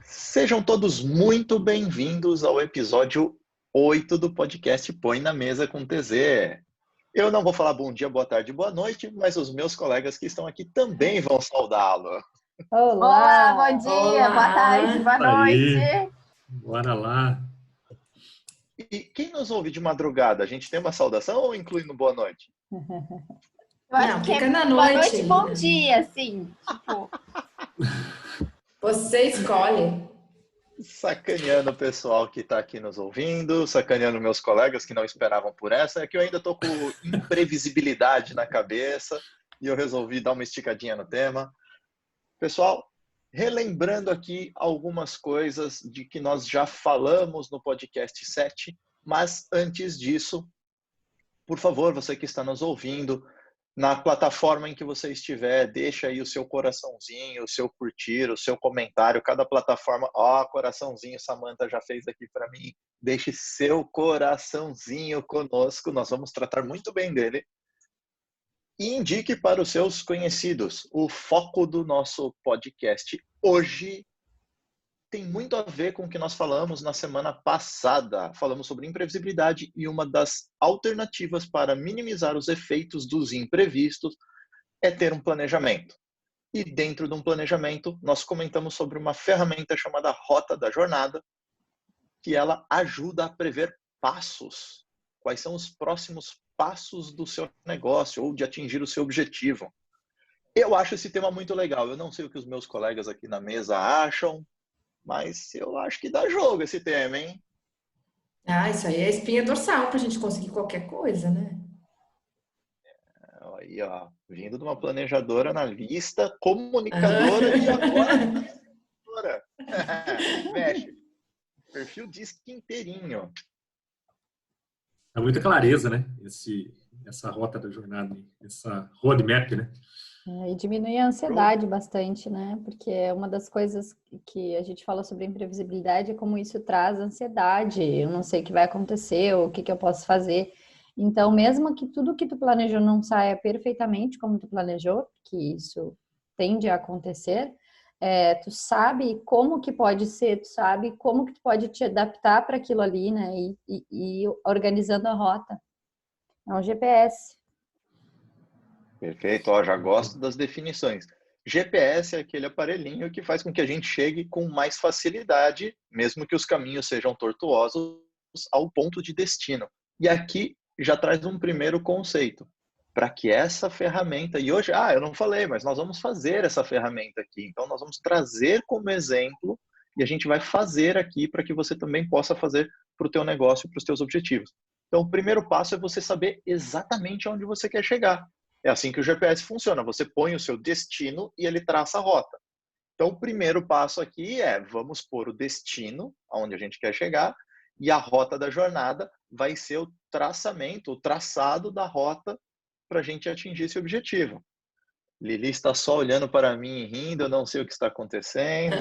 Sejam todos muito bem-vindos ao episódio 8 do podcast Põe na Mesa com TZ. Eu não vou falar bom dia, boa tarde, boa noite, mas os meus colegas que estão aqui também vão saudá-lo. Olá, bom dia, Olá. boa tarde, boa noite. Aí, bora lá. E quem nos ouve de madrugada, a gente tem uma saudação ou inclui no boa noite? Eu acho Não, que fica é na boa noite noite, aí, bom né? dia, assim, tipo, Você escolhe. Sacaneando o pessoal que está aqui nos ouvindo, sacaneando meus colegas que não esperavam por essa, é que eu ainda estou com imprevisibilidade na cabeça e eu resolvi dar uma esticadinha no tema. Pessoal, relembrando aqui algumas coisas de que nós já falamos no podcast 7, mas antes disso, por favor, você que está nos ouvindo, na plataforma em que você estiver, deixa aí o seu coraçãozinho, o seu curtir, o seu comentário, cada plataforma, coraçãozinho, Samantha já fez aqui para mim, deixe seu coraçãozinho conosco, nós vamos tratar muito bem dele. E indique para os seus conhecidos. O foco do nosso podcast hoje tem muito a ver com o que nós falamos na semana passada. Falamos sobre imprevisibilidade e uma das alternativas para minimizar os efeitos dos imprevistos é ter um planejamento. E dentro de um planejamento, nós comentamos sobre uma ferramenta chamada Rota da Jornada, que ela ajuda a prever passos. Quais são os próximos passos do seu negócio ou de atingir o seu objetivo. Eu acho esse tema muito legal. Eu não sei o que os meus colegas aqui na mesa acham, mas eu acho que dá jogo esse tema, hein? Isso aí é espinha dorsal pra gente conseguir qualquer coisa, né? Aí, vindo de uma planejadora analista, comunicadora e agora investidora. Mexe. Perfil diz que inteirinho. Dá muita clareza, né? Essa rota da jornada, essa roadmap, né? e diminui a ansiedade bastante, né? Porque é uma das coisas que a gente fala sobre imprevisibilidade é como isso traz ansiedade. Eu não sei o que vai acontecer, ou o que eu posso fazer. Então, mesmo que tudo que tu planejou não saia perfeitamente como tu planejou, que isso tende a acontecer, tu sabe como que pode ser, tu sabe como que tu pode te adaptar para aquilo ali, né? E organizando a rota. É um GPS. Perfeito, já gosto das definições. GPS é aquele aparelhinho que faz com que a gente chegue com mais facilidade, mesmo que os caminhos sejam tortuosos, ao ponto de destino. E aqui já traz um primeiro conceito. Para que essa ferramenta, e hoje, eu não falei, mas nós vamos fazer essa ferramenta aqui. Então, nós vamos trazer como exemplo e a gente vai fazer aqui para que você também possa fazer para o teu negócio, para os teus objetivos. Então, o primeiro passo é você saber exatamente onde você quer chegar. É assim que o GPS funciona. Você põe o seu destino e ele traça a rota. Então, o primeiro passo aqui vamos pôr o destino, aonde a gente quer chegar, e a rota da jornada vai ser o traçamento, o traçado da rota para a gente atingir esse objetivo. Lili está só olhando para mim e rindo, eu não sei o que está acontecendo.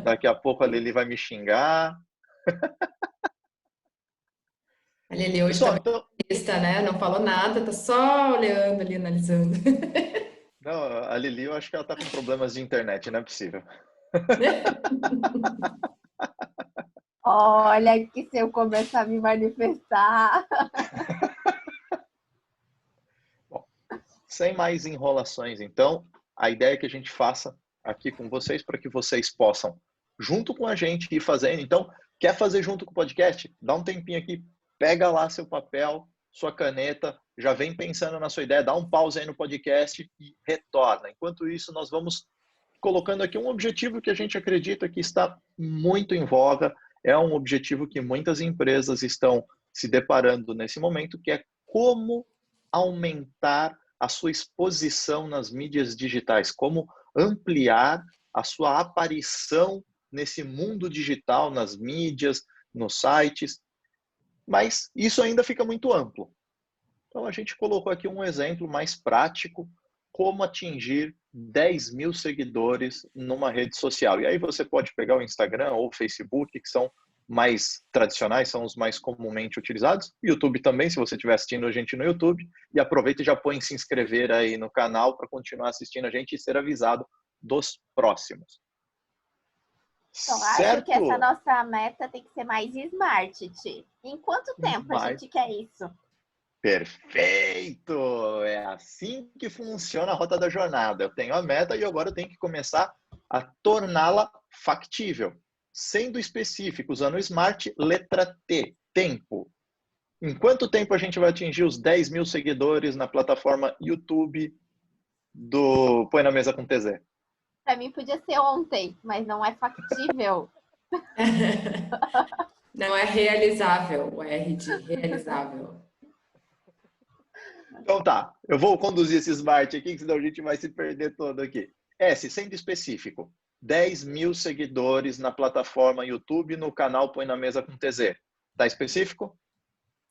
Daqui a pouco a Lili vai me xingar. A Lili hoje Pessoal, tá então, besta, né? Não falou nada, tá só olhando ali, analisando. não, a Lili, eu acho que ela está com problemas de internet, não é possível. Olha que se eu começar a me manifestar. Bom, sem mais enrolações, então, a ideia é que a gente faça aqui com vocês para que vocês possam, junto com a gente, ir fazendo. Então, quer fazer junto com o podcast? Dá um tempinho aqui, pega lá seu papel, sua caneta, já vem pensando na sua ideia, dá um pause aí no podcast e retorna. Enquanto isso, nós vamos colocando aqui um objetivo que a gente acredita que está muito em voga, é um objetivo que muitas empresas estão se deparando nesse momento, que é como aumentar a sua exposição nas mídias digitais, como ampliar a sua aparição nesse mundo digital, nas mídias, nos sites, mas isso ainda fica muito amplo. Então a gente colocou aqui um exemplo mais prático, como atingir 10 mil seguidores numa rede social. E aí você pode pegar o Instagram ou o Facebook, que são mais tradicionais, são os mais comumente utilizados. O YouTube também, se você estiver assistindo a gente no YouTube. E aproveita e já põe se inscrever aí no canal para continuar assistindo a gente e ser avisado dos próximos. Então, acho que essa nossa meta tem que ser mais smart, Ti. Em quanto tempo a gente quer isso? Perfeito! É assim que funciona a rota da jornada. Eu tenho a meta e agora eu tenho que começar a torná-la factível. Sendo específico, usando o SMART, letra T, tempo. Em quanto tempo a gente vai atingir os 10 mil seguidores na plataforma YouTube do Põe na Mesa com TZ? Para mim podia ser ontem, mas não é factível. Não é realizável, o R de realizável. Então tá, eu vou conduzir esse Smart aqui, senão a gente vai se perder todo aqui. S, sendo específico, 10 mil seguidores na plataforma YouTube, no canal Põe na Mesa com TZ. Tá específico?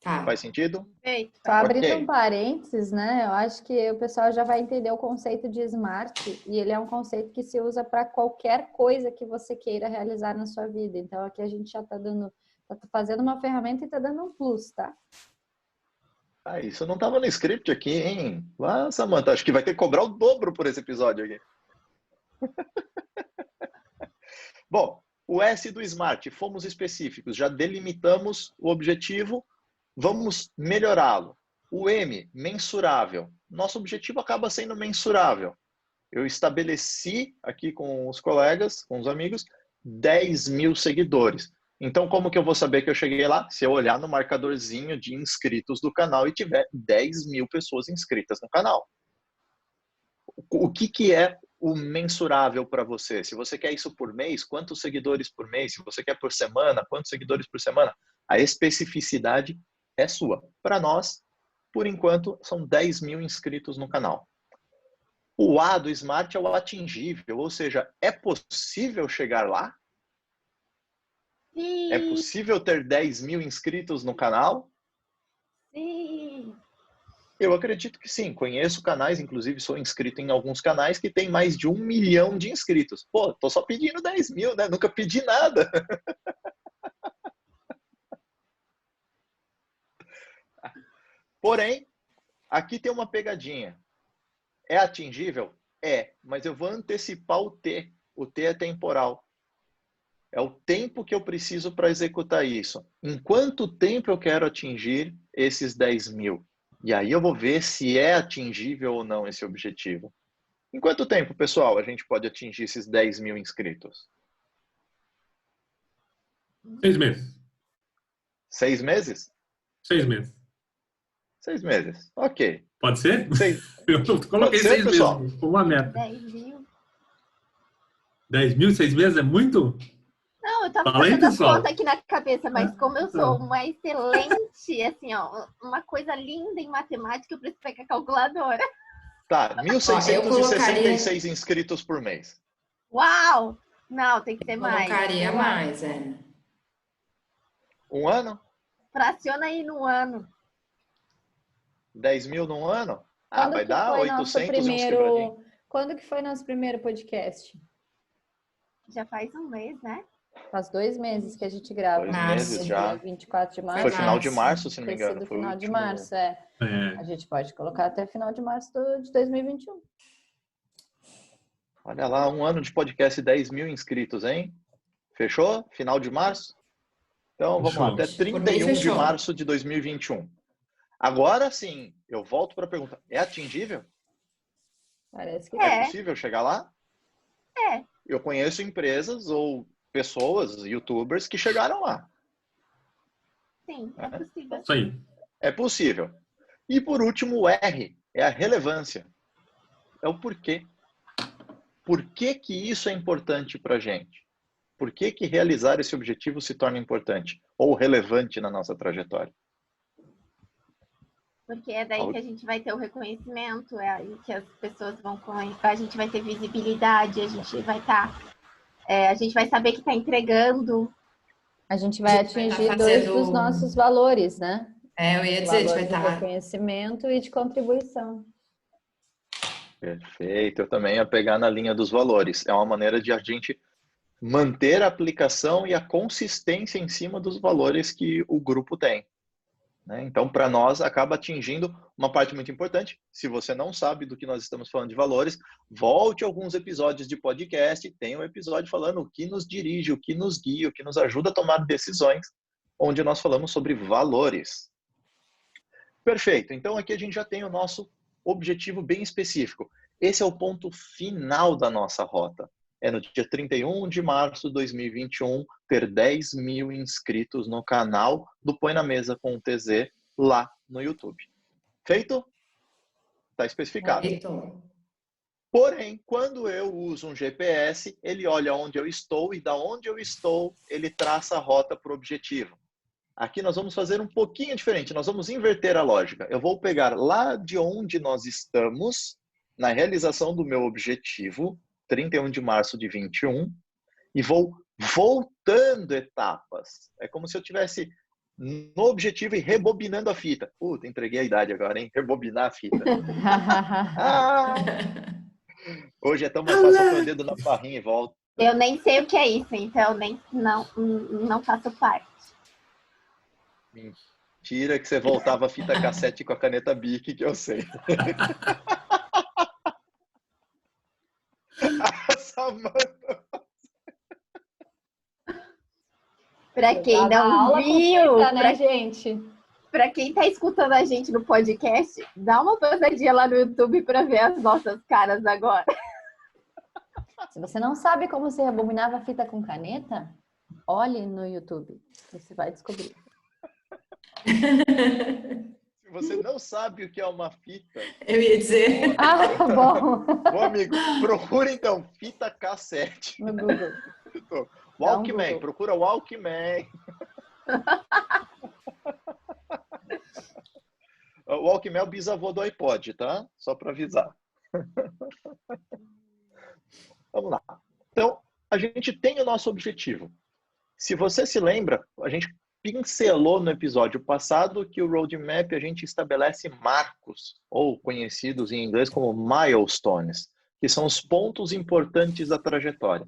Tá. Faz sentido? Perfeito. Só abrindo um parênteses, né? Eu acho que o pessoal já vai entender o conceito de SMART e ele é um conceito que se usa para qualquer coisa que você queira realizar na sua vida. Então aqui a gente já está fazendo uma ferramenta e está dando um plus, tá? Ah, isso não estava no script aqui, hein? Ah, Samantha, acho que vai ter que cobrar o dobro por esse episódio aqui. Bom, o S do Smart, fomos específicos, já delimitamos o objetivo, vamos melhorá-lo. O M, mensurável. Nosso objetivo acaba sendo mensurável. Eu estabeleci aqui com os colegas, com os amigos, 10 mil seguidores. Então, como que eu vou saber que eu cheguei lá? Se eu olhar no marcadorzinho de inscritos do canal e tiver 10 mil pessoas inscritas no canal. O que é o mensurável para você? Se você quer isso por mês, quantos seguidores por mês? Se você quer por semana, quantos seguidores por semana? A especificidade é sua. Para nós, por enquanto, são 10 mil inscritos no canal. O A do Smart é o atingível, ou seja, é possível chegar lá? Sim. É possível ter 10 mil inscritos no canal? Sim. Eu acredito que sim. Conheço canais, inclusive sou inscrito em alguns canais que tem mais de 1 milhão de inscritos. Pô, tô só pedindo 10 mil, né? Nunca pedi nada. Porém, aqui tem uma pegadinha. É atingível? É, mas eu vou antecipar o T. O T é temporal. É o tempo que eu preciso para executar isso. Em quanto tempo eu quero atingir esses 10 mil? E aí eu vou ver se é atingível ou não esse objetivo. Em quanto tempo, pessoal, a gente pode atingir esses 10 mil inscritos? 6 meses. 6 meses? 6 meses. 6 meses. Ok. Pode ser? 6. Eu coloquei Pode ser, 6 pessoal? meses como uma meta. 10 mil. 10 mil, 6 meses é muito? Não, eu tava Fala aí, fazendo as pessoal. contas aqui na cabeça, mas como eu sou Então. uma excelente, assim, ó, uma coisa linda em matemática, eu preciso pegar a calculadora. Tá, Ó, eu 1.666 inscritos por mês. Uau! Não, tem que ser mais. Colocaria mais, é. Um ano? Fraciona aí no ano. 10 mil num ano? Ah, Quando vai que dar foi 800 e uns quebradinhos. Quando que foi nosso primeiro podcast? Já faz um mês, né? Faz 2 meses que a gente grava. 2 Março. meses já. 24 de março. Foi final março. de março, se não me Ter engano. sido Foi o final de último. março, é. É. A gente pode colocar até final de março de 2021. Olha lá, um ano de podcast e 10 mil inscritos, hein? Fechou? Final de março? Então, vamos lá, Fechou. até Por mim, 31 de fechou. março de 2021. Agora sim, eu volto para a pergunta. É atingível? Parece que É possível chegar lá? É. Eu conheço empresas ou pessoas, youtubers, que chegaram lá. Sim, é possível. Isso aí. É possível. E por último, o R é a relevância. É o porquê. Por que que isso é importante para a gente? Por que que realizar esse objetivo se torna importante ou relevante na nossa trajetória? Porque é daí que a gente vai ter o reconhecimento, é aí que as pessoas vão conhecer, a gente vai ter visibilidade, a gente vai estar, a gente vai saber que está entregando. a gente vai A gente vai atingir tá 2 fazendo- dos nossos valores, né? Eu ia dizer, a gente Valor vai de estar. reconhecimento e de contribuição. Perfeito. Eu também ia pegar na linha dos valores. É uma maneira de a gente manter a aplicação e a consistência em cima dos valores que o grupo tem. né? Então, para nós, acaba atingindo uma parte muito importante. Se você não sabe do que nós estamos falando de valores, volte a alguns episódios de podcast, tem um episódio falando o que nos dirige, o que nos guia, o que nos ajuda a tomar decisões, onde nós falamos sobre valores. Perfeito. Então, aqui a gente já tem o nosso objetivo bem específico. Esse é o ponto final da nossa rota. É no dia 31 de março de 2021, ter 10 mil inscritos no canal do Põe na Mesa com o TZ lá no YouTube. Feito? Está especificado. Feito. Porém, quando eu uso um GPS, ele olha onde eu estou e da onde eu estou, ele traça a rota para o objetivo. Aqui nós vamos fazer um pouquinho diferente, nós vamos inverter a lógica. Eu vou pegar lá de onde nós estamos, na realização do meu objetivo, 31 de março de 21, e vou voltando etapas. É como se eu tivesse no objetivo e rebobinando a fita. Puta, entreguei a idade agora, hein? Rebobinar a fita. Hoje é tão mais fácil eu pôr o dedo na barrinha e volto. Eu nem sei o que é isso, então não faço parte. Mentira que você voltava a fita cassete com a caneta Bic, que eu sei. Samanta. Para quem não aula viu, completa, né, gente? para quem tá escutando a gente no podcast, dá uma passadinha lá no YouTube para ver as nossas caras agora. Se você não sabe como se rebobinava a fita com caneta, olhe no YouTube. Você vai descobrir. Se você não sabe o que é uma fita... Eu ia dizer. Bom. Bom, amigo, procura então fita cassete. No Google. Walkman, procura Walkman. O Walkman é o bisavô do iPod, tá? Só para avisar. Vamos lá. Então, a gente tem o nosso objetivo. Se você se lembra, a gente pincelou no episódio passado que o roadmap a gente estabelece marcos, ou conhecidos em inglês como milestones, que são os pontos importantes da trajetória.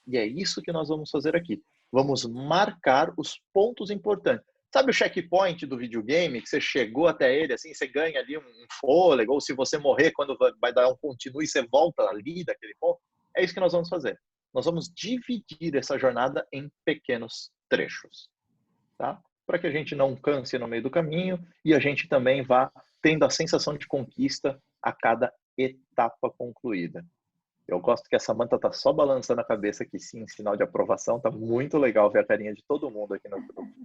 E é isso que nós vamos fazer aqui. Vamos marcar os pontos importantes. Sabe o checkpoint do videogame, que você chegou até ele, assim, você ganha ali um fôlego, ou se você morrer, quando vai dar um continue, você volta ali daquele ponto? É isso que nós vamos fazer. Nós vamos dividir essa jornada em pequenos trechos, tá? Para que a gente não canse no meio do caminho e a gente também vá tendo a sensação de conquista a cada etapa concluída. Eu gosto que a Samanta tá só balançando a cabeça aqui, sim, sinal de aprovação. Tá muito legal ver a carinha de todo mundo aqui no grupo.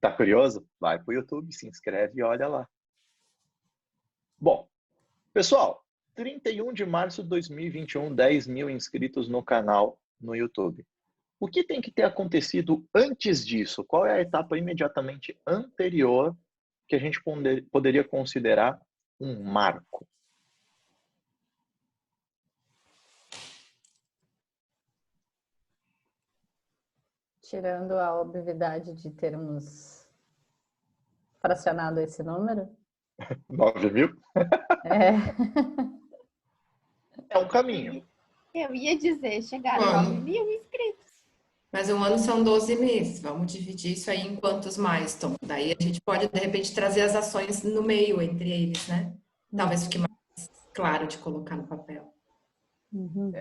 Tá curioso? Vai pro YouTube, se inscreve e olha lá. Bom, pessoal, 31 de março de 2021, 10 mil inscritos no canal no YouTube. O que tem que ter acontecido antes disso? Qual é a etapa imediatamente anterior que a gente poderia considerar um marco? Tirando a obviedade de termos fracionado esse número. 9 mil? É. É um caminho. Eu ia dizer, chegar a 9 mil inscritos. Mas um ano são 12 meses. Vamos dividir isso aí em quantos milestones? Daí a gente pode, de repente, trazer as ações no meio entre eles, né? Talvez fique mais claro de colocar no papel. Uhum.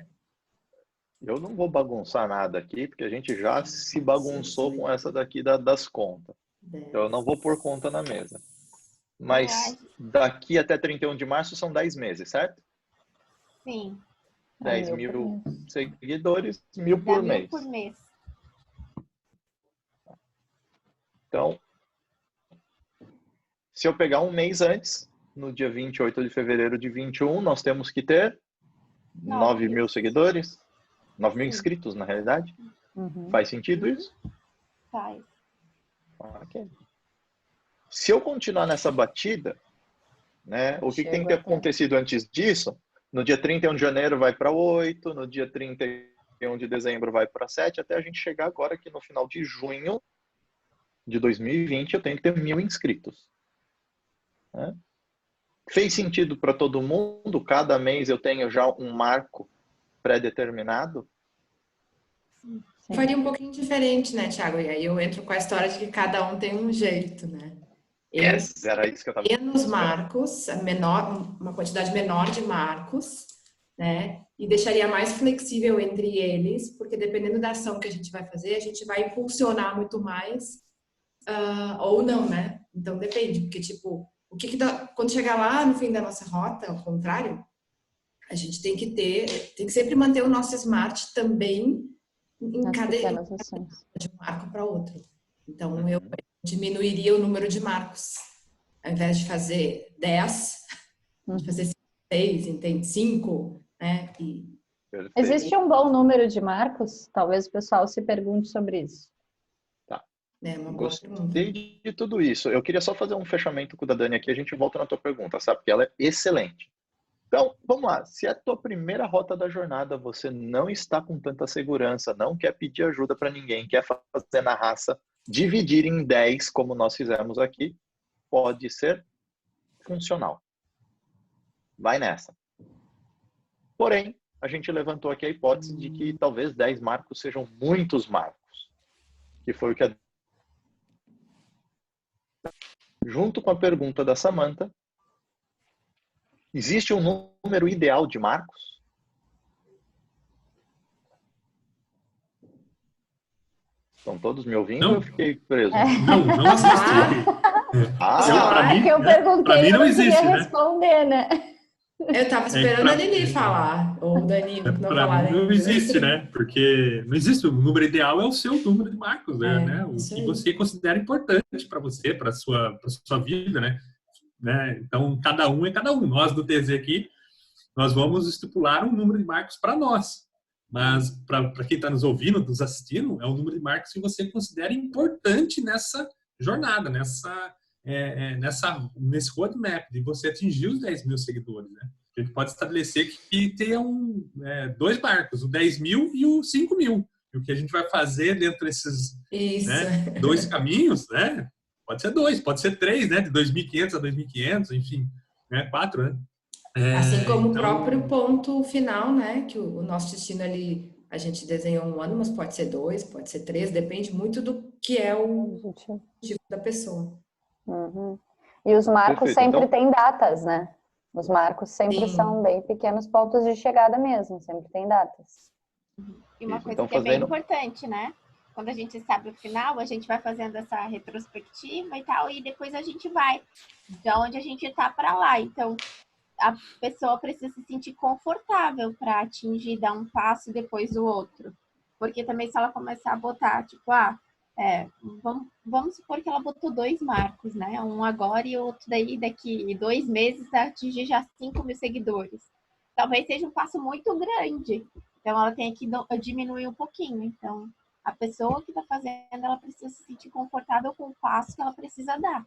Eu não vou bagunçar nada aqui, porque a gente já se bagunçou com essa daqui das contas. Então, eu não vou pôr conta na mesa. Mas daqui até 31 de março são 10 meses, certo? Sim. 10 mil seguidores, 1.000 por mês. Por mês. Então, se eu pegar um mês antes, no dia 28 de fevereiro de 21, nós temos que ter 9 mil seguidores. 9 mil inscritos, na realidade. Uhum. Faz sentido isso? Faz. Ok. Se eu continuar nessa batida, né, o que tem que ter acontecido antes disso? No dia 31 de janeiro vai para 8, no dia 31 de dezembro vai para 7, até a gente chegar agora que no final de junho de 2020 eu tenho que ter 1.000 inscritos. Né? Fez sentido para todo mundo? Cada mês eu tenho já um marco pré-determinado? Sim. Faria um pouquinho diferente, né, Thiago? E aí eu entro com a história de que cada um tem um jeito, né? Era isso que eu estava menos marcos, uma quantidade menor de marcos, né? E deixaria mais flexível entre eles, porque dependendo da ação que a gente vai fazer, a gente vai impulsionar muito mais, ou não, né? Então depende, porque tipo, quando chegar lá no fim da nossa rota, ao contrário, a gente tem que sempre manter o nosso smart também pequenas ações. de um marco para outro. Então eu diminuiria o número de marcos. Ao invés de fazer 10, de fazer 6, entende? 5, né? Existe um bom número de marcos? Talvez o pessoal se pergunte sobre isso. Tá. Uma Gostei de tudo isso. Eu queria só fazer um fechamento com o da Dani aqui, a gente volta na tua pergunta, sabe? Porque ela é excelente. Então, vamos lá. Se é a tua primeira rota da jornada, você não está com tanta segurança, não quer pedir ajuda para ninguém, quer fazer na raça, dividir em 10, como nós fizemos aqui, pode ser funcional. Vai nessa. Porém, a gente levantou aqui a hipótese de que talvez 10 marcos sejam muitos marcos. Que foi o que junto com a pergunta da Samantha, existe um número ideal de marcos? Estão todos me ouvindo ou eu fiquei preso? Não existe. Que eu perguntei, pra mim não existe, queria né? responder, né? Eu tava esperando a Lili falar, ou o Danilo não falar. Não existe, né? Porque não existe. O número ideal é o seu número de marcos, né? O que você considera importante para você, para sua vida, né? Então, cada um é cada um. Nós do TZ aqui, nós vamos estipular um número de marcos para nós. Mas para quem está nos ouvindo, nos assistindo, é um número de marcos que você considera importante nessa jornada, nesse roadmap de você atingir os 10 mil seguidores, né? A gente pode estabelecer que tenha dois marcos, o 10 mil e o 5 mil. E o que a gente vai fazer dentro desses dois caminhos, né? Pode ser 2, pode ser 3, né? De 2.500 a 2.500, enfim, 4, né? Assim como o próprio ponto final, né? Que o nosso destino ali, a gente desenhou 1 ano, mas pode ser 2, pode ser 3, depende muito do que é o objetivo da pessoa. Uhum. E os marcos sempre têm datas, né? Os marcos sempre são bem pequenos pontos de chegada mesmo, sempre tem datas. E uma coisa que é bem importante, né? Quando a gente sabe o final, a gente vai fazendo essa retrospectiva e tal, e depois a gente vai de onde a gente tá para lá. Então, a pessoa precisa se sentir confortável para atingir, dar um passo depois do outro. Porque também se ela começar a botar, tipo, vamos supor que ela botou 2 marcos, né? Um agora e outro daqui 2 meses a atingir já 5 mil seguidores. Talvez seja um passo muito grande. Então, ela tem que diminuir um pouquinho. Então, a pessoa que está fazendo, ela precisa se sentir confortável com o passo que ela precisa dar.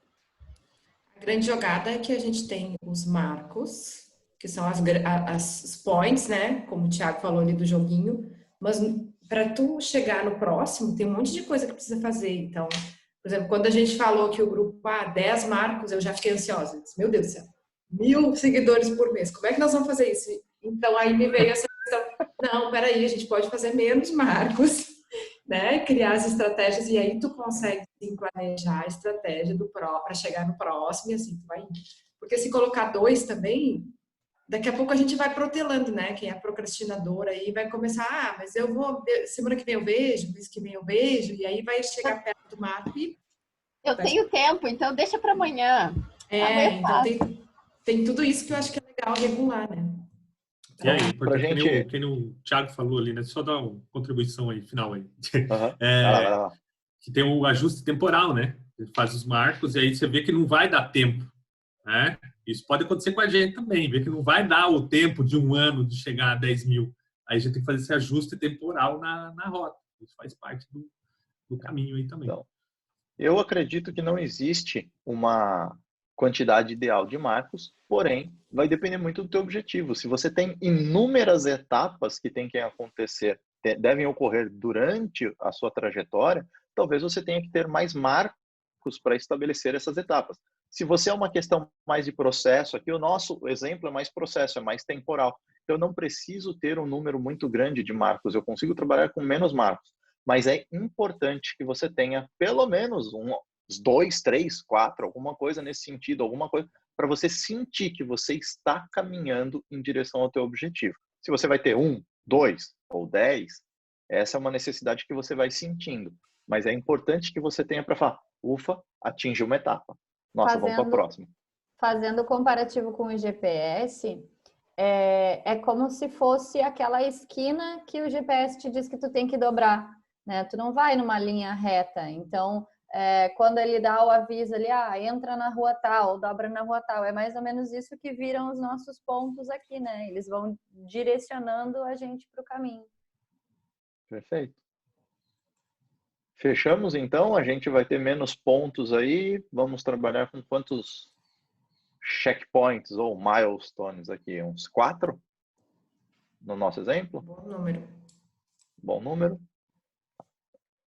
A grande jogada é que a gente tem os marcos, que são as points, né? Como o Thiago falou ali do joguinho. Mas para tu chegar no próximo, tem um monte de coisa que precisa fazer. Então, por exemplo, quando a gente falou que o grupo, 10 marcos, eu já fiquei ansiosa. Eu disse, meu Deus do céu, 1.000 seguidores por mês. Como é que nós vamos fazer isso? Então, aí me veio essa questão. Não, peraí, a gente pode fazer menos marcos, né? Criar as estratégias e aí tu consegue sim, planejar a estratégia para chegar no próximo e assim tu vai indo. Porque se colocar 2 também, daqui a pouco a gente vai protelando, né? Quem é procrastinador aí vai começar, mas eu vou, semana que vem eu vejo, mês que vem eu vejo, e aí vai chegar perto do marco e... Eu tenho tempo, então deixa para amanhã. Então tem tudo isso que eu acho que é legal regular, né? E aí, porque quem o Thiago falou ali, né? Só dar uma contribuição aí, final aí. Vai lá. Que tem o ajuste temporal, né? Ele faz os marcos e aí você vê que não vai dar tempo, né? Isso pode acontecer com a gente também, vê que não vai dar o tempo de 1 ano de chegar a 10 mil. Aí a gente tem que fazer esse ajuste temporal na rota. Isso faz parte do caminho aí também. Então, eu acredito que não existe uma quantidade ideal de marcos, porém, vai depender muito do teu objetivo. Se você tem inúmeras etapas que tem que acontecer, devem ocorrer durante a sua trajetória, talvez você tenha que ter mais marcos para estabelecer essas etapas. Se você é uma questão mais de processo, aqui o nosso exemplo é mais processo, é mais temporal. Então, eu não preciso ter um número muito grande de marcos, eu consigo trabalhar com menos marcos. Mas é importante que você tenha pelo menos 2, 3, 4, alguma coisa nesse sentido, alguma coisa para você sentir que você está caminhando em direção ao teu objetivo. Se você vai ter 1, 2 ou 10, essa é uma necessidade que você vai sentindo. Mas é importante que você tenha para falar, ufa, atingi uma etapa. Nossa, vamos para a próxima. Fazendo o comparativo com o GPS, é como se fosse aquela esquina que o GPS te diz que tu tem que dobrar, né? Tu não vai numa linha reta. Então, quando ele dá o aviso ali, entra na rua tal, dobra na rua tal, é mais ou menos isso que viram os nossos pontos aqui, né? Eles vão direcionando a gente para o caminho. Perfeito. Fechamos, então? A gente vai ter menos pontos aí. Vamos trabalhar com quantos checkpoints ou milestones aqui? Uns 4? No nosso exemplo? Bom número. Bom número.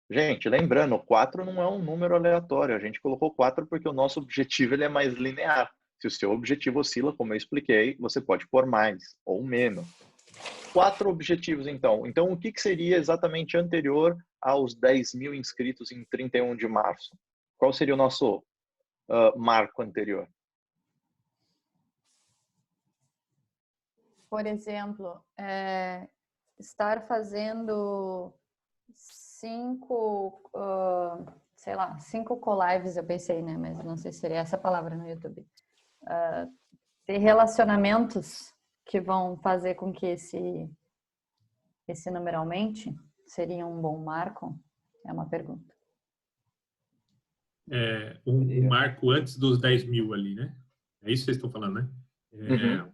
Gente, lembrando, 4 não é um número aleatório. A gente colocou 4 porque o nosso objetivo ele é mais linear. Se o seu objetivo oscila, como eu expliquei, você pode pôr mais ou menos. 4 objetivos, então. Então, o que seria exatamente anterior aos 10 mil inscritos em 31 de março? Qual seria o nosso marco anterior? Por exemplo, estar fazendo 5 co-lives, eu pensei, né? Mas não sei se seria essa palavra no YouTube. Ter relacionamentos que vão fazer com que esse número aumente, seria um bom marco? É uma pergunta. Um marco antes dos 10 mil ali, né? É isso que vocês estão falando, né?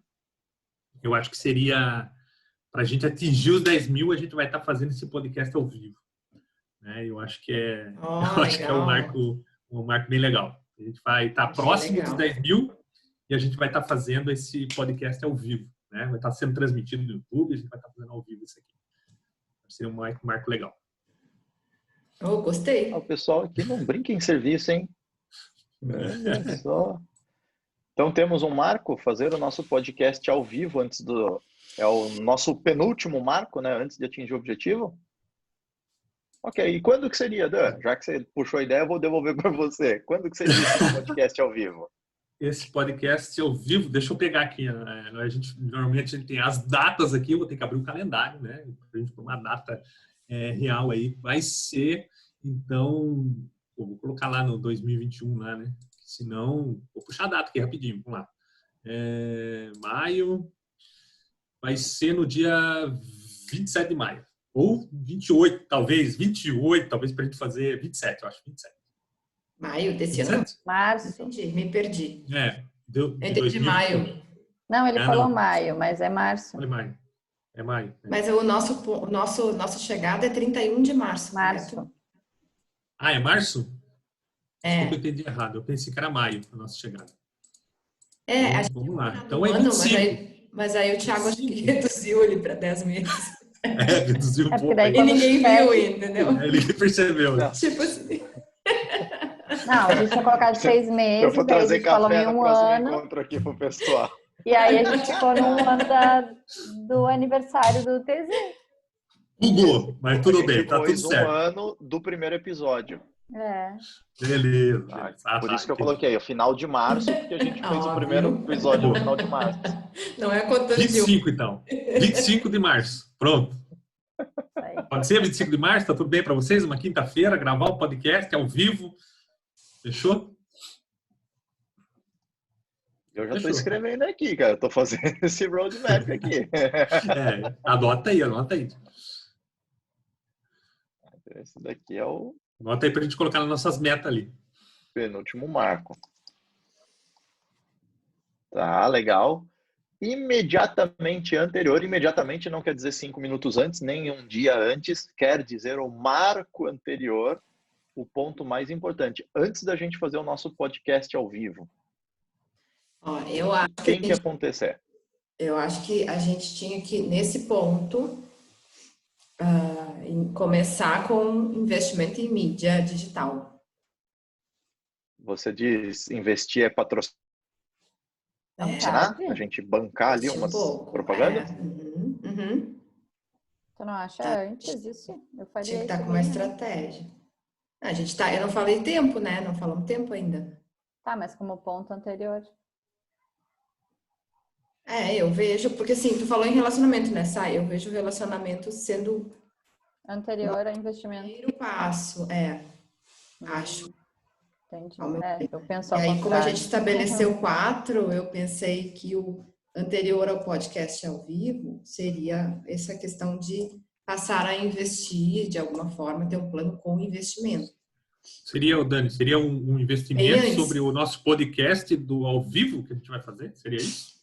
Eu acho que seria, para a gente atingir os 10 mil, a gente vai estar fazendo esse podcast ao vivo. Né? Eu acho que é um marco bem legal. A gente vai estar próximo dos 10 mil e a gente vai estar fazendo esse podcast ao vivo. Né? Vai estar sendo transmitido no YouTube, a gente vai estar fazendo ao vivo isso aqui. Vai ser um marco legal. Oh, gostei. O pessoal aqui não brinca em serviço, hein? Olha só. Então temos um marco, fazer o nosso podcast ao vivo antes do... É o nosso penúltimo marco, né? Antes de atingir o objetivo. Ok, e quando que seria, Dan? Já que você puxou a ideia, eu vou devolver para você. Quando que seria esse podcast ao vivo? Esse podcast ao vivo, deixa eu pegar aqui. Normalmente a gente tem as datas aqui, eu vou ter que abrir um calendário, né? Para a gente pôr uma data real aí. Vai ser, então, vou colocar lá no 2021, lá, né? Senão, vou puxar a data aqui rapidinho, vamos lá. Maio, vai ser no dia 27 de maio. Ou 28, talvez, 28, talvez para a gente fazer 27, eu acho, 27. Maio desse 27? ano? Março. Entendi, me perdi. Entendi maio. Não, ele falou maio, mas é março. Falei maio. É maio. Mas o nossa chegada é 31 de março. Março. Correto? É março? É. Eu entendi errado. Eu pensei que era maio a nossa chegada. Vamos lá. Então é 25. Mas aí o Thiago acho que reduziu ele para 10 meses. Reduziu um pouco. E ninguém viu, entendeu? Ninguém percebeu. Tipo assim. Não, a gente tinha colocado 6 meses. Eu vou trazer café no próximo ano. encontro aqui pro pessoal. E aí a gente ficou no ano do aniversário do TZ. Bugou, mas tudo bem, tá tudo certo. Um ano do primeiro episódio. Beleza. Por isso que eu coloquei o final de março, porque a gente fez o primeiro episódio no final de março. Não é contando 25, então. 25 de março. Pronto. Pode ser 25 de março? Tá tudo bem para vocês? Uma quinta-feira, gravar um podcast ao vivo. Fechou? Eu já estou escrevendo aqui, cara. Eu estou fazendo esse roadmap aqui. Anota aí. Esse daqui é o... Anota aí para a gente colocar nas nossas metas ali. Penúltimo marco. Tá, legal. Imediatamente anterior, imediatamente não quer dizer 5 minutos antes, nem um dia antes, quer dizer o marco anterior, o ponto mais importante, antes da gente fazer o nosso podcast ao vivo. Eu acho que tem que acontecer? Eu acho que a gente tinha que, nesse ponto, começar com investimento em mídia digital. Você diz investir é patrocinar? A gente bancar ali umas propagandas? Tu não acha antes isso? Eu faria tinha que estar com uma estratégia. Eu não falei tempo, né? Não falamos tempo ainda. Tá, mas como ponto anterior. Eu vejo, porque assim, tu falou em relacionamento, né, Sai? Eu vejo o relacionamento sendo Anterior a investimento. primeiro passo, acho. Entendi. Ao meu ver. Eu penso E ao aí, como a contrário. gente estabeleceu 4, eu pensei que o anterior ao podcast ao vivo seria essa questão de passar a investir de alguma forma, ter um plano com investimento. Seria, Dani, seria um investimento Bem sobre antes. o nosso podcast do ao vivo que a gente vai fazer? Seria isso?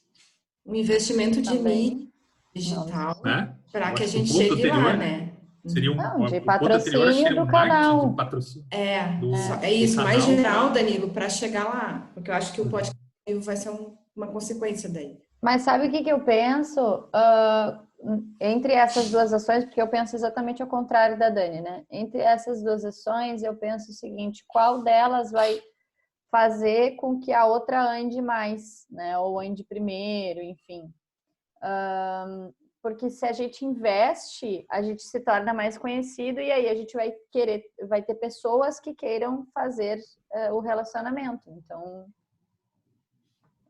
Um investimento de mídia Também. digital Né? para Eu que a acho que o gente ponto chegue lá, anterior né? seria Não, de o ponto anterior patrocínio seria do um marketing de canal. patrocínio É isso, do mais canal geral, para. Danilo, para chegar lá. Porque eu acho que o podcast vai ser uma consequência daí. Mas sabe o que eu penso? Entre essas duas ações, porque eu penso exatamente ao contrário da Dani, né? Entre essas duas ações, eu penso o seguinte: qual delas vai fazer com que a outra ande mais, né? Ou ande primeiro, enfim. Porque se a gente investe, a gente se torna mais conhecido e aí a gente vai ter pessoas que queiram fazer o relacionamento. Então,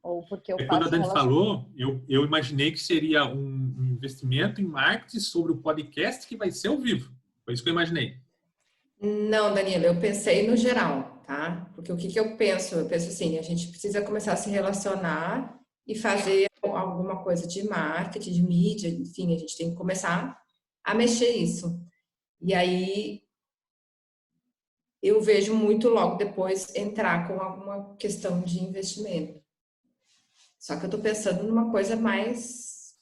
ou porque eu Quando a faço Dani relacionamento. falou, eu imaginei que seria um investimento em marketing sobre o podcast que vai ser ao vivo. Foi isso que eu imaginei. Não, Danilo, eu pensei no geral, tá? Porque o que eu penso? Eu penso assim, a gente precisa começar a se relacionar e fazer alguma coisa de marketing, de mídia, enfim, a gente tem que começar a mexer isso. E aí eu vejo muito logo depois entrar com alguma questão de investimento. Só que eu tô pensando numa coisa mais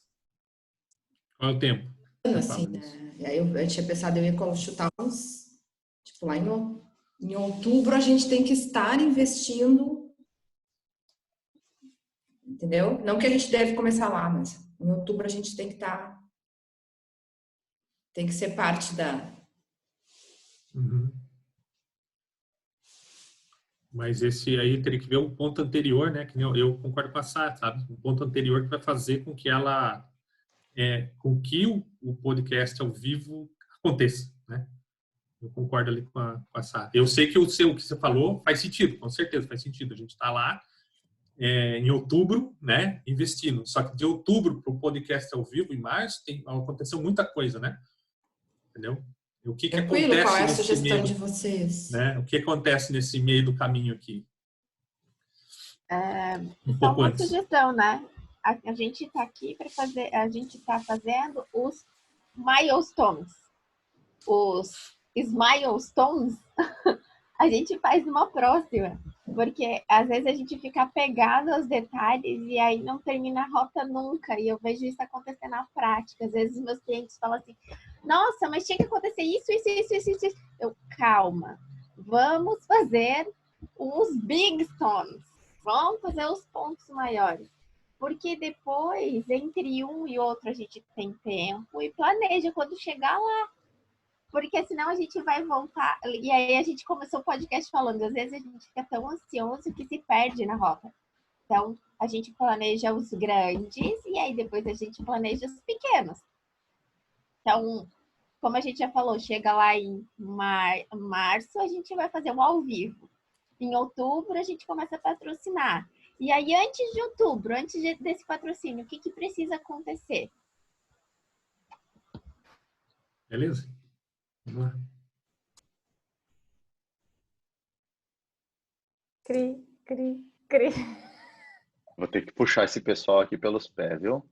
Qual é o tempo? Você assim, fala disso. né? E aí eu tinha pensado, eu ia chutar uns, tipo, lá em outubro a gente tem que estar investindo, entendeu? Não que a gente deve começar lá, mas em outubro a gente tem que estar, tem que ser parte da. Uhum. Mas esse aí teria que ver um ponto anterior, né? Que eu concordo com a Sá, sabe? Um ponto anterior que vai fazer com que ela, com que o podcast ao vivo aconteça, né? Eu concordo ali com a Sá. Eu sei que o que você falou faz sentido, com certeza faz sentido. A gente está lá em outubro, né? Investindo. Só que de outubro para o podcast ao vivo, em março, aconteceu muita coisa, né? Entendeu? E o que Tranquilo? Qual é acontece a nesse sugestão de meio, vocês? né? O que acontece nesse meio do caminho aqui? Um Só pouco uma antes. sugestão, né? A gente está aqui para fazer, a gente está fazendo os milestones, os milestones, a gente faz numa próxima, porque às vezes a gente fica apegado aos detalhes e aí não termina a rota nunca. E eu vejo isso acontecer na prática. Às vezes meus clientes falam assim: nossa, mas tinha que acontecer isso, isso, isso, isso, isso. Eu, calma, vamos fazer os big stones, vamos fazer os pontos maiores. Porque depois, entre um e outro, a gente tem tempo e planeja quando chegar lá. Porque senão a gente vai voltar. E aí a gente começou o podcast falando, às vezes a gente fica tão ansioso que se perde na rota. Então, a gente planeja os grandes e aí depois a gente planeja os pequenos. Então, como a gente já falou, chega lá em março, a gente vai fazer um ao vivo. Em outubro, a gente começa a patrocinar. E aí, antes de outubro, desse patrocínio, o que precisa acontecer? Beleza? Vamos lá. Cri, cri, cri. Vou ter que puxar esse pessoal aqui pelos pés, viu?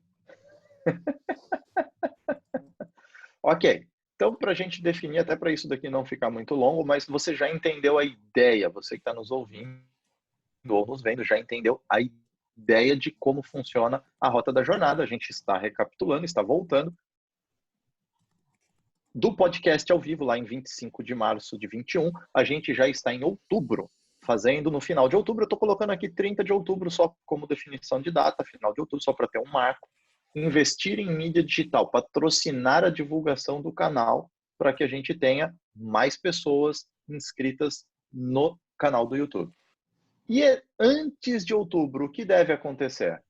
Ok. Então, para a gente definir, até para isso daqui não ficar muito longo, mas você já entendeu a ideia, você que está nos ouvindo ou nos vendo, já entendeu a ideia de como funciona a rota da jornada. A gente está recapitulando, está voltando do podcast ao vivo, lá em 25 de março de 21. A gente já está em outubro, fazendo no final de outubro. Eu estou colocando aqui 30 de outubro só como definição de data, final de outubro, só para ter um marco. Investir em mídia digital, patrocinar a divulgação do canal para que a gente tenha mais pessoas inscritas no canal do YouTube. E antes de outubro, o que deve acontecer?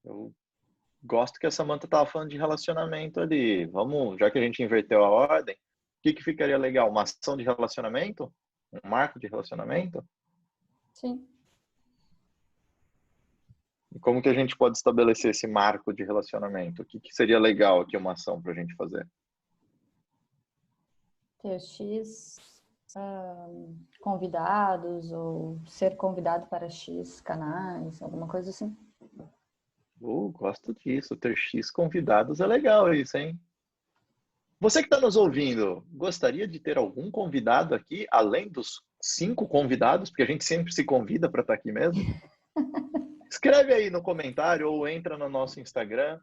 Eu gosto que a Samantha estava falando de relacionamento ali. Vamos, já que a gente inverteu a ordem, que ficaria legal? Uma ação de relacionamento? Um marco de relacionamento? Sim. E como que a gente pode estabelecer esse marco de relacionamento? O que seria legal aqui, uma ação para a gente fazer? Ter X convidados ou ser convidado para X canais, alguma coisa assim. Gosto disso. Ter X convidados é legal isso, hein? Você que está nos ouvindo, gostaria de ter algum convidado aqui, além dos 5 convidados, porque a gente sempre se convida para estar aqui mesmo? Escreve aí no comentário ou entra no nosso Instagram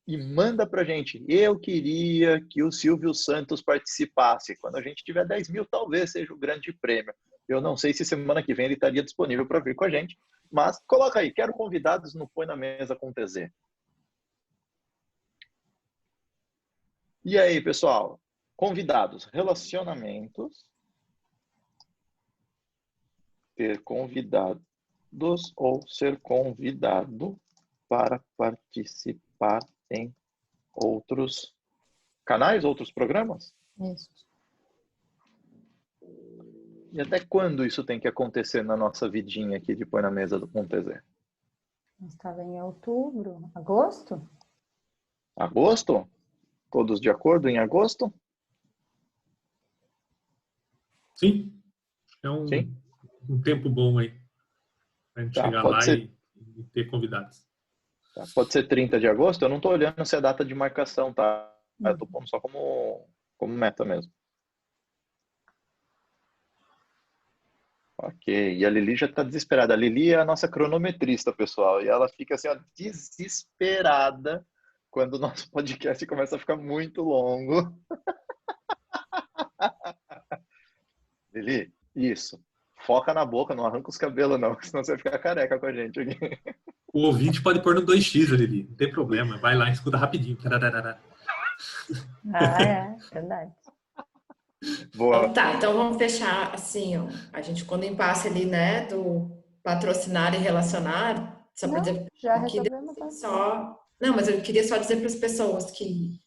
e manda pra gente. Eu queria que o Silvio Santos participasse. Quando a gente tiver 10 mil, talvez seja o grande prêmio. Eu não sei se semana que vem ele estaria disponível para vir com a gente, mas coloca aí, quero convidados no Põe na Mesa com TZ. E aí, pessoal? Convidados, relacionamentos, ter convidados ou ser convidado para participar em outros canais, outros programas? Isso. E até quando isso tem que acontecer na nossa vidinha aqui de Põe na Mesa do TZ? Estava em outubro, agosto? Agosto? Todos de acordo em agosto? Sim. É Sim. um tempo bom aí. Pra gente chegar lá e ter convidados. Tá, pode ser 30 de agosto? Eu não estou olhando se é data de marcação, tá? Eu estou pondo só como meta mesmo. Ok, e a Lili já está desesperada. A Lili é a nossa cronometrista, pessoal, e ela fica assim, ó, desesperada quando o nosso podcast começa a ficar muito longo. Lili, isso. Foca na boca, não arranca os cabelos não, senão você vai ficar careca com a gente aqui. O ouvinte pode pôr no 2x, Lili, não tem problema. Vai lá e escuta rapidinho. Verdade. Boa. Tá, então vamos fechar assim, ó. A gente, quando impasse ali, né, do patrocinar e relacionar, só para dizer já que resolvemos só. Não, mas eu queria só dizer para as pessoas que,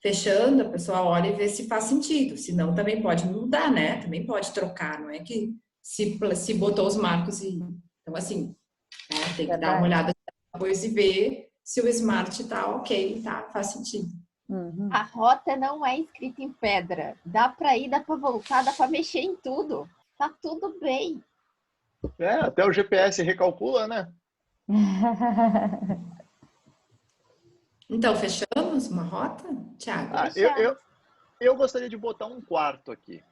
fechando, a pessoa olha e vê se faz sentido. Se não, também pode mudar, né? Também pode trocar, não é que se botou os marcos e. Então, assim, né, tem que dar uma olhada depois e ver se o Smart tá ok, tá, faz sentido. Uhum. A rota não é escrita em pedra. Dá para ir, dá para voltar, dá para mexer em tudo. Tá tudo bem. Até o GPS recalcula, né? Então, fechamos uma rota, Thiago? Eu gostaria de botar um quarto aqui.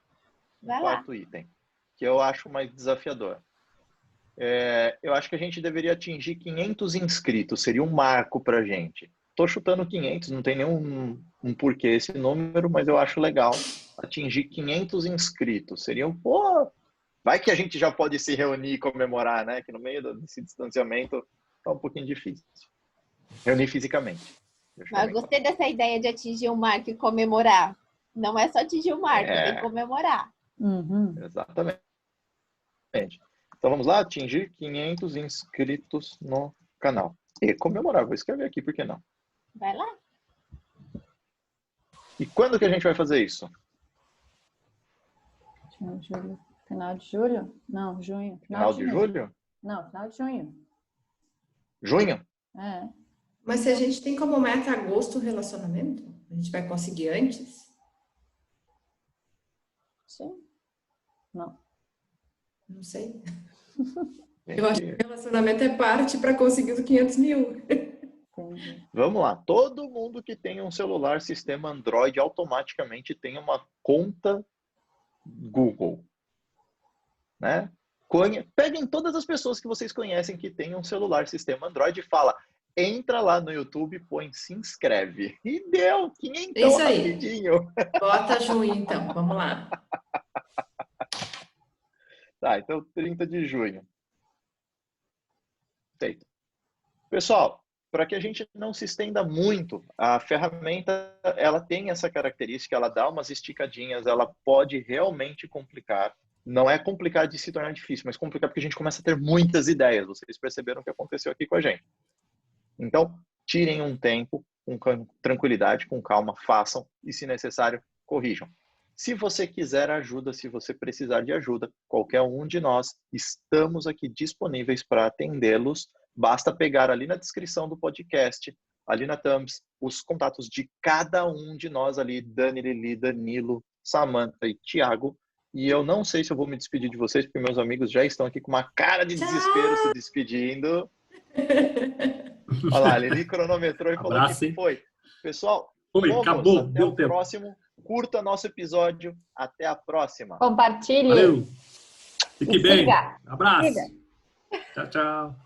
Vai quarto lá. item, que eu acho mais desafiador. Eu acho que a gente deveria atingir 500 inscritos. Seria um marco pra gente. Tô chutando 500, não tem nenhum porquê esse número, mas eu acho legal atingir 500 inscritos. Seria vai que a gente já pode se reunir e comemorar, né? Que no meio desse distanciamento tá um pouquinho difícil. Reunir fisicamente. Mas eu gostei dessa ideia de atingir um marco e comemorar. Não é só atingir o marco, tem que comemorar. Uhum. Exatamente. Então vamos lá, atingir 500 inscritos no canal. E comemorar, vou escrever aqui, por que não? Vai lá. E quando que a gente vai fazer isso? Final de julho? Não, junho. Final de julho? Não, final de junho. Junho? É. Mas se a gente tem como meta agosto o relacionamento, a gente vai conseguir antes? Sim. Não. Não sei. Eu acho que o relacionamento é parte para conseguir os 500 mil. Entendi. Vamos lá. Todo mundo que tem um celular sistema Android automaticamente tem uma conta Google, né? Peguem todas as pessoas que vocês conhecem que têm um celular sistema Android e fala, entra lá no YouTube, põe se inscreve. E deu 500 Isso aí. Rapidinho. Bota junho então, vamos lá. Tá, então 30 de junho. Feito. Pessoal, para que a gente não se estenda muito, a ferramenta ela tem essa característica, ela dá umas esticadinhas, ela pode realmente complicar. Não é complicar de se tornar difícil, mas complicar porque a gente começa a ter muitas ideias. Vocês perceberam o que aconteceu aqui com a gente. Então, tirem um tempo, com tranquilidade, com calma, façam e, se necessário, corrijam. Se você quiser ajuda, se você precisar de ajuda, qualquer um de nós, estamos aqui disponíveis para atendê-los. Basta pegar ali na descrição do podcast, ali na Thumbs, os contatos de cada um de nós ali, Dani, Lili, Danilo, Samantha e Thiago. E eu não sei se eu vou me despedir de vocês, porque meus amigos já estão aqui com uma cara de desespero se despedindo. Olha lá, a Lili cronometrou e falou que foi. Pessoal, acabou, até o próximo. Curta nosso episódio. Até a próxima. Compartilhe. Valeu. Fique bem. Siga. Abraço. Siga. Tchau, tchau.